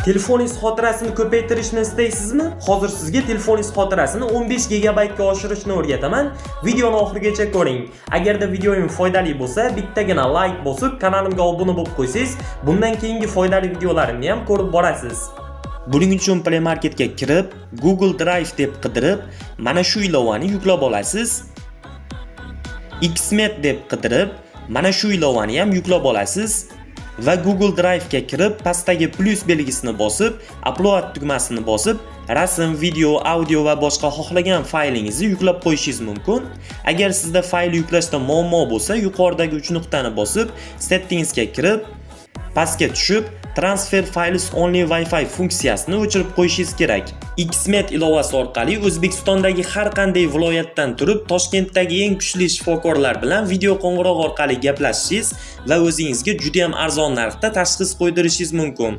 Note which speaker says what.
Speaker 1: Telefoningiz xotirasini ko'paytirishni istaysizmi? Hozir sizga telefoningiz xotirasini 15 GB ga oshirishni o'rgataman. Videoni oxirigacha ko'ring. Agarda videoim foydali bo'lsa, bittagina like bosib, kanalimga obuna bo'lib qo'ysangiz, bundan keyingi foydali videolarimni ham ko'rib borasiz. Buning uchun Play Marketga kirib, Google Drive deb qidirib, mana shu ilovani yuklab olasiz. Xmet deb qidirib, mana shu ilovani ham yuklab olasiz. Va Google Drive ga kirib, pastdagi plus belgisini bosib, upload tugmasini bosib, rasm, video, audio va boshqa xohlagan faylingizni yuklab qo'yishingiz mumkin. Agar sizda fayl yuklashda muammo bo'lsa, yuqoridagi 3 nuqtani bosib, settings ga kirib, pastga tushib, Transfer Files Only Wi-Fi funksiyasini o'chirib qo'yishingiz kerak. Xmet ilovasi orqali O'zbekistondagi har qanday viloyatdan turib, Toshkentdagi eng kuchli shifokorlar bilan video qo'ng'iroq orqali gaplashishingiz va o'zingizga juda ham arzon narxda tashxis qo'ydirishingiz mumkin.